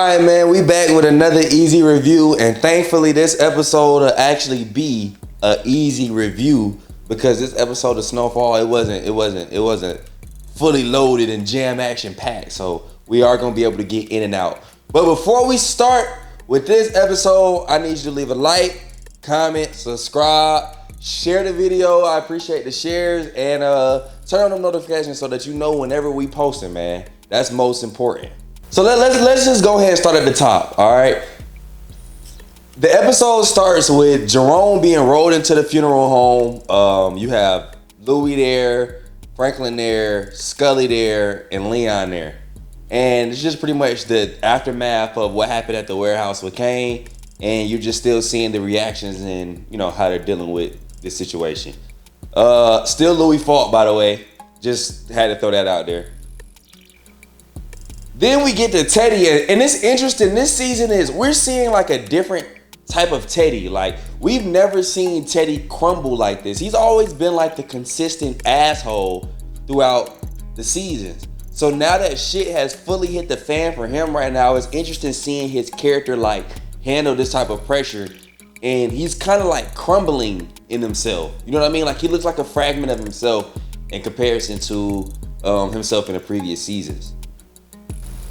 Alright, man, we back with another EaZy review, and thankfully this episode will actually be a EaZy review because this episode of Snowfall it wasn't fully loaded and jam action packed, so we are gonna be able to get in and out. But before we start with this episode, I need you to leave a like, comment, subscribe, share the video. I appreciate the shares, and turn on the notifications so that you know whenever we posting, man. That's most important. So let's just go ahead and start at the top, all right? The episode starts with Jerome being rolled into the funeral home. You have Louis there, Franklin there, Scully there, and Leon there. And it's just pretty much the aftermath of what happened at the warehouse with Kane, and you're just still seeing the reactions and, you know, how they're dealing with this situation. Still Louis' fault, by the way. Just had to throw that out there. Then we get to Teddy, and it's interesting. This season is we're seeing like a different type of Teddy. Like, we've never seen Teddy crumble like this. He's always been like the consistent asshole throughout the seasons. So now that shit has fully hit the fan for him right now, it's interesting seeing his character like handle this type of pressure, and he's kind of like crumbling in himself. You know what I mean? Like, he looks like a fragment of himself in comparison to himself in the previous seasons.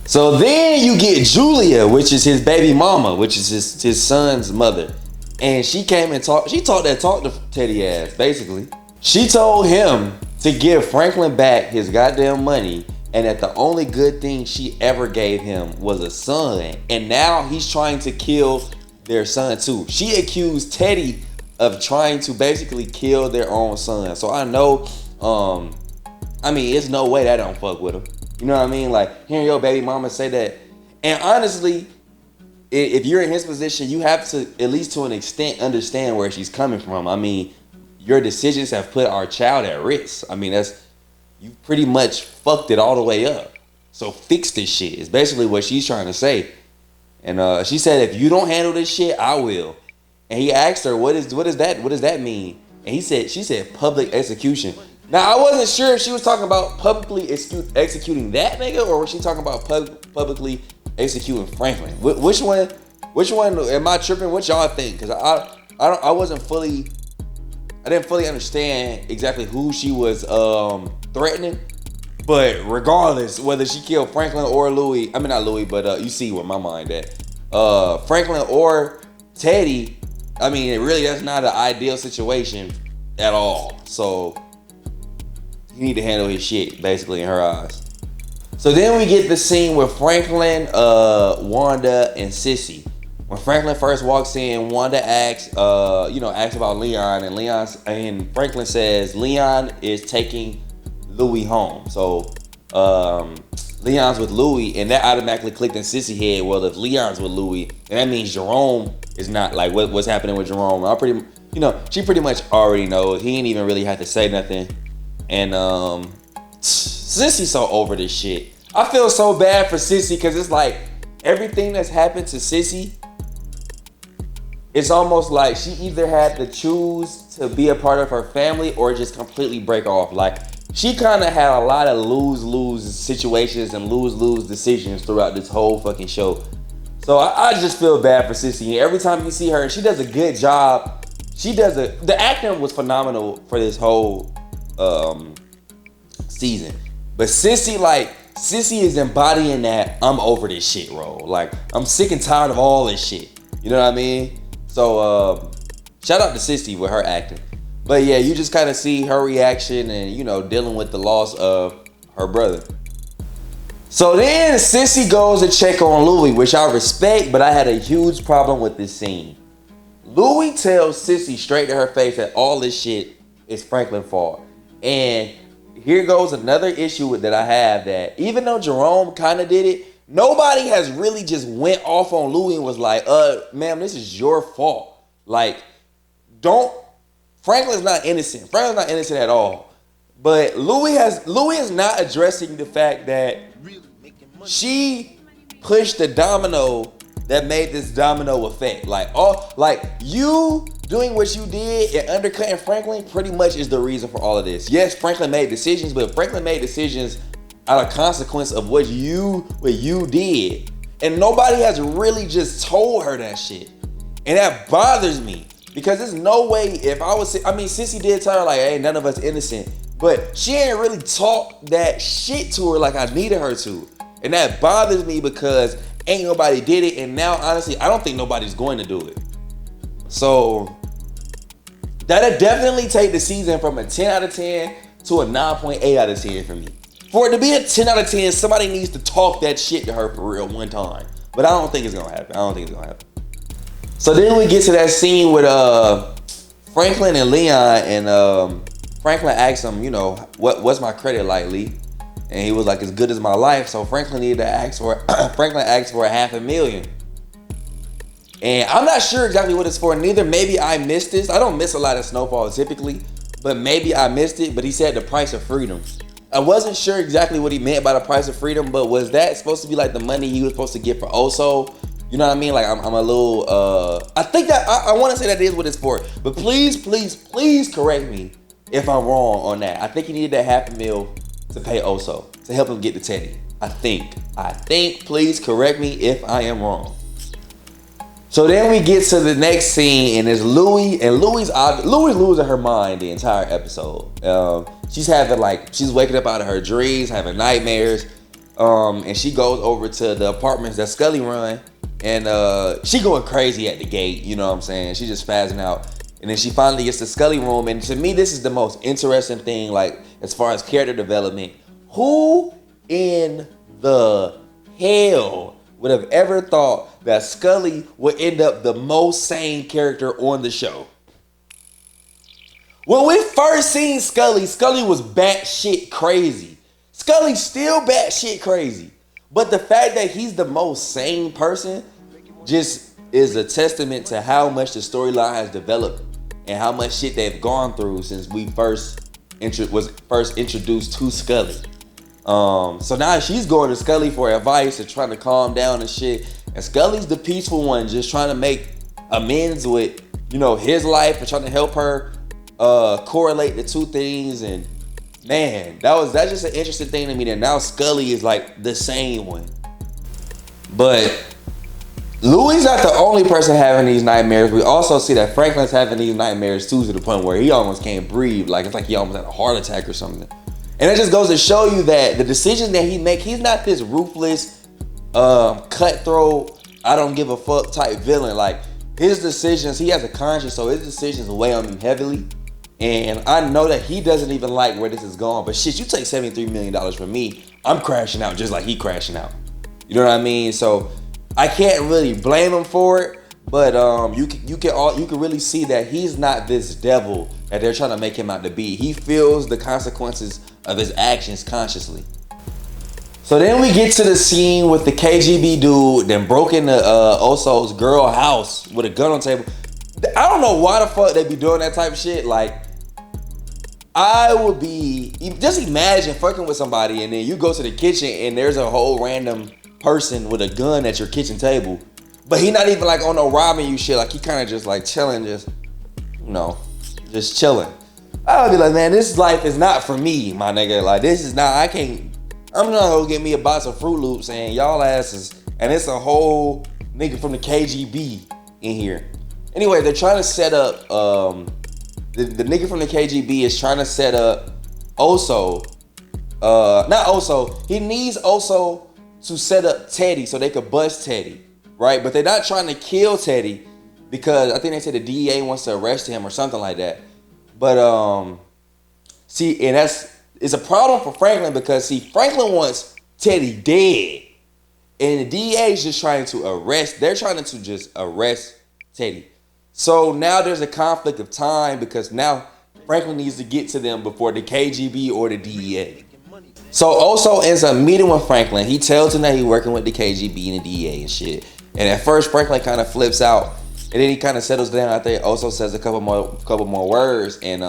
So then you get Julia, which is his baby mama, which is his son's mother. And she came and talked to Teddy ass, basically. She told him to give Franklin back his goddamn money, and that the only good thing she ever gave him was a son. And now he's trying to kill their son too. She accused Teddy of trying to basically kill their own son. So I know, it's no way that don't fuck with him. You know what I mean? Like, hearing your baby mama say that. And honestly, if you're in his position, you have to, at least to an extent, understand where she's coming from. I mean, your decisions have put our child at risk. I mean, you pretty much fucked it all the way up. So fix this shit. It's basically what she's trying to say. And she said, if you don't handle this shit, I will. And he asked her, what does that mean? And she said public execution. Now, I wasn't sure if she was talking about publicly executing that nigga, or was she talking about publicly executing Franklin? Which one am I tripping? What y'all think? Because I didn't fully understand exactly who she was threatening. But regardless, whether she killed Franklin or Louis, not Louis, but you see where my mind at. Franklin or Teddy, that's not an ideal situation at all. So he need to handle his shit, basically, in her eyes. So then we get the scene with Franklin, Wanda, and Sissy. When Franklin first walks in, Wanda asks about Leon, and Franklin says Leon is taking Louis home. So Leon's with Louis, and that automatically clicked in Sissy's head. Well, if Leon's with Louis, then that means Jerome is not. Like, what's happening with Jerome? She pretty much already knows. He ain't even really have to say nothing. And Sissy's so over this shit. I feel so bad for Sissy because it's like everything that's happened to Sissy, it's almost like she either had to choose to be a part of her family or just completely break off. Like, she kind of had a lot of lose-lose situations and lose-lose decisions throughout this whole fucking show. So I just feel bad for Sissy. Every time you see her, she does a good job. The acting was phenomenal for this whole season. But Sissy is embodying that I'm over this shit role. Like, I'm sick and tired of all this shit. You know what I mean? So shout out to Sissy with her acting. But yeah, you just kind of see her reaction and, dealing with the loss of her brother. So then Sissy goes to check on Louis, which I respect, but I had a huge problem with this scene. Louis tells Sissy straight to her face that all this shit is Franklin's fault. And here goes another issue that I have, that even though Jerome kind of did it, nobody has really just went off on Louis and was like, ma'am, this is your fault. Like, Franklin's not innocent. Franklin's not innocent at all. But Louis is not addressing the fact that she pushed the domino that made this domino effect. Like you doing what you did and undercutting Franklin pretty much is the reason for all of this. Yes, Franklin made decisions, but Franklin made decisions out of consequence of what you did. And nobody has really just told her that shit. And that bothers me. Because there's no way if I was, Sissy did tell her like, hey, none of us innocent. But she ain't really talked that shit to her like I needed her to. And that bothers me because ain't nobody did it. And now, honestly, I don't think nobody's going to do it. So, that'll definitely take the season from a 10 out of 10 to a 9.8 out of 10 for me. For it to be a 10 out of 10, somebody needs to talk that shit to her for real one time. But I don't think it's going to happen. So then we get to that scene with Franklin and Leon, and Franklin asked him, what's my credit like, Lee? And he was like, as good as my life. So Franklin needed to ask for $500,000. And I'm not sure exactly what it's for. Neither maybe I missed this. I don't miss a lot of Snowfall typically, but maybe I missed it. But he said the price of freedom. I wasn't sure exactly what he meant by the price of freedom, but was that supposed to be like the money he was supposed to get for Oso? You know what I mean? Like I'm a little, I think that, I want to say that is what it's for. But please correct me if I'm wrong on that. I think he needed that $500,000 to pay Oso, to help him get the Teddy. I think, please correct me if I am wrong. So then we get to the next scene, and it's Louie, and Louie's losing her mind the entire episode. She's waking up out of her dreams, having nightmares, and she goes over to the apartments that Scully run, and she going crazy at the gate, you know what I'm saying? She just spazzing out. And then she finally gets to Scully room, and to me, this is the most interesting thing, like, as far as character development. Who in the hell would have ever thought that Scully would end up the most sane character on the show? When we first seen Scully was batshit crazy. Scully's still batshit crazy. But the fact that he's the most sane person just is a testament to how much the storyline has developed and how much shit they've gone through since we was first introduced to Scully. So now she's going to Scully for advice and trying to calm down and shit. And Scully's the peaceful one, just trying to make amends with, his life and trying to help her correlate the two things. And man, that's just an interesting thing to me that now Scully is like the same one. But Louie's not the only person having these nightmares. We also see that Franklin's having these nightmares too, to the point where he almost can't breathe. Like it's like he almost had a heart attack or something. And it just goes to show you that the decisions that he makes, he's not this ruthless, cutthroat, I don't give a fuck type villain. Like his decisions, he has a conscience, so his decisions weigh on him heavily. And I know that he doesn't even like where this is going. But shit, you take $73 million from me, I'm crashing out just like he crashing out. You know what I mean? So I can't really blame him for it. But you can really see that he's not this devil that they're trying to make him out to be. He feels the consequences of his actions consciously. So then we get to the scene with the KGB dude then broke into Oso's girl house with a gun on the table. I don't know why the fuck they be doing that type of shit. Like, I would be, just imagine fucking with somebody and then you go to the kitchen and there's a whole random person with a gun at your kitchen table. But he not even like on no robbing you shit. Like he kind of just like chilling, just chilling. I would be like, man, this life is not for me, my nigga. Like this is not, I'm not gonna get me a box of Fruit Loops and y'all asses, and it's a whole nigga from the KGB in here. Anyway, they're trying to set up, the nigga from the KGB is trying to set up Oso. Not Oso, he needs Oso to set up Teddy so they could bust Teddy, right? But they're not trying to kill Teddy because I think they said the DEA wants to arrest him or something like that. But see, and it's a problem for Franklin because see, Franklin wants Teddy dead, and the DEA is just trying to arrest. They're trying to just arrest Teddy. So now there's a conflict of time because now Franklin needs to get to them before the KGB or the DEA. So Oso ends up meeting with Franklin. He tells him that he's working with the KGB and the DEA and shit. And at first Franklin kind of flips out, and then he kind of settles down. I think Oso says a couple more words, and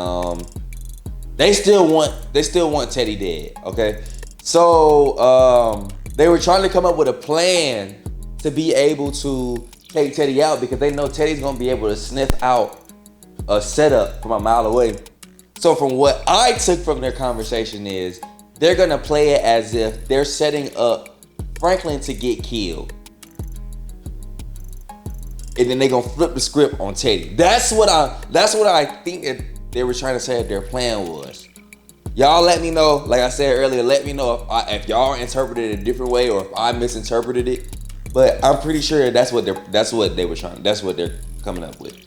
they still want Teddy dead. Okay, so they were trying to come up with a plan to be able to take Teddy out because they know Teddy's gonna be able to sniff out a setup from a mile away. So from what I took from their conversation is they're gonna play it as if they're setting up Franklin to get killed. and then they gonna flip the script on Teddy. That's what I think that they were trying to say that their plan was. Y'all let me know, like I said earlier, let me know if y'all interpreted it a different way or if I misinterpreted it. But I'm pretty sure that's what they're coming up with.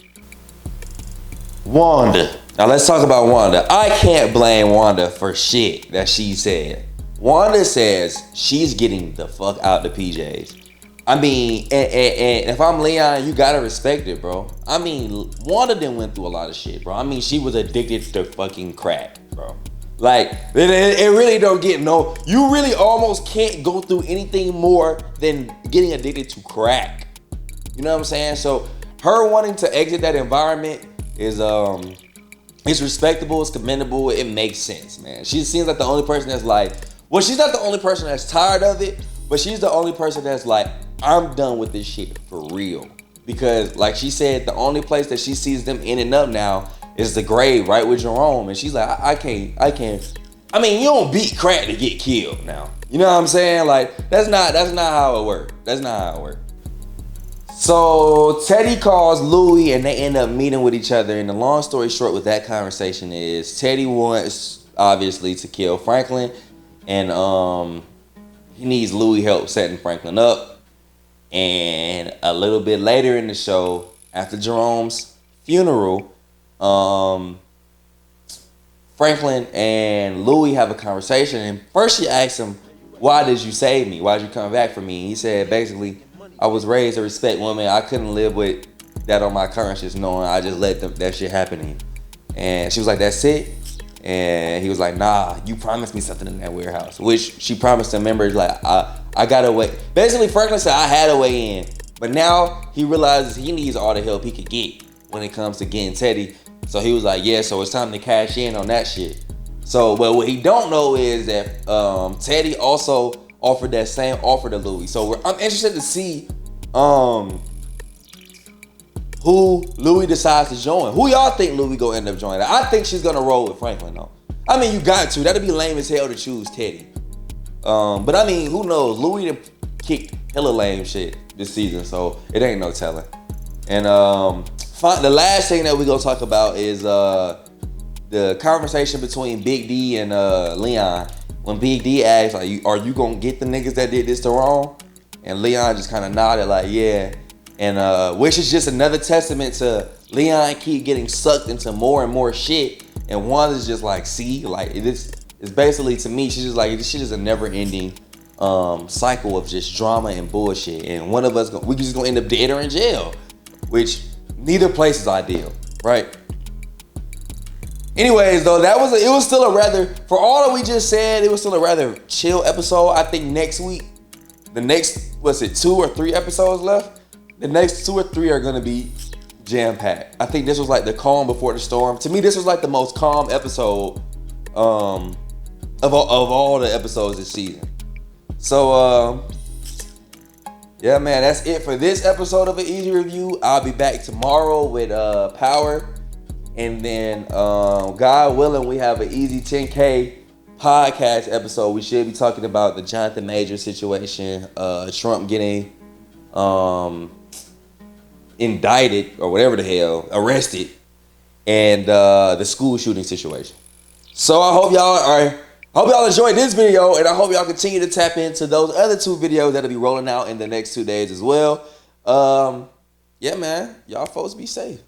Wanda. Now let's talk about Wanda. I can't blame Wanda for shit that she said. Wanda says she's getting the fuck out the PJs. I mean, and if I'm Leon, you gotta respect it, bro. I mean, Wanda done went through a lot of shit, bro. I mean, she was addicted to fucking crack, bro. Like, it really don't get you really almost can't go through anything more than getting addicted to crack. You know what I'm saying? So her wanting to exit that environment is it's respectable, it's commendable, it makes sense, man. She seems like the only person that's like, well, she's not the only person that's tired of it, but she's the only person that's like, I'm done with this shit for real. Because like she said, the only place that she sees them ending up now is the grave, right, with Jerome. And she's like, I can't. I mean, you don't beat crack to get killed now. You know what I'm saying? Like, that's not how it works. That's not how it works. So Teddy calls Louis and they end up meeting with each other. And the long story short with that conversation is Teddy wants, obviously, to kill Franklin. And he needs Louis' help setting Franklin up. And a little bit later in the show, after Jerome's funeral, Franklin and Louis have a conversation, and first she asks him, why did you save me? Why did you come back for me? And he said, basically, I was raised to respect women. I couldn't live with that on my conscience, knowing I just let that shit happen to you. And she was like, that's it? And he was like, nah, you promised me something in that warehouse, which she promised him. Remember, like, I got to wait. Basically, Franklin said, I had a way in, but now he realizes he needs all the help he could get when it comes to getting Teddy. So he was like, yeah, so it's time to cash in on that shit. So, but what he don't know is that Teddy also offered that same offer to Louis. So I'm interested to see who Louis decides to join. Who y'all think Louis gonna end up joining? I think she's gonna roll with Franklin though. I mean, you got to. That'd be lame as hell to choose Teddy. But I mean, who knows? Louis done kicked hella lame shit this season, so it ain't no telling. And the last thing that we're gonna talk about is the conversation between Big D and Leon. When Big D asked, like, are you gonna get the niggas that did this to Ron? And Leon just kind of nodded like, yeah. And which is just another testament to Leon keep getting sucked into more and more shit. And Wanda's just like, see, like it's basically, to me, she's just like, this shit is a never-ending cycle of just drama and bullshit. And one of us, we just gonna end up dead or in jail, which neither place is ideal, right? Anyways, though, it was still a rather, for all that we just said, it was still a rather chill episode. I think next week, the next, 2 or 3 episodes left? The next 2 or 3 are gonna be jam-packed. I think this was like the calm before the storm. To me, this was like the most calm episode of all the episodes this season. So, yeah, man, that's it for this episode of an EaZy Review. I'll be back tomorrow with Power. And then, God willing, we have an EaZy 10K podcast episode. We should be talking about the Jonathan Major situation, Trump getting indicted or whatever the hell, arrested, and the school shooting situation. So I hope y'all enjoyed this video, and I hope y'all continue to tap into those other 2 videos that'll be rolling out in the next 2 days as well. Yeah, man, y'all folks be safe.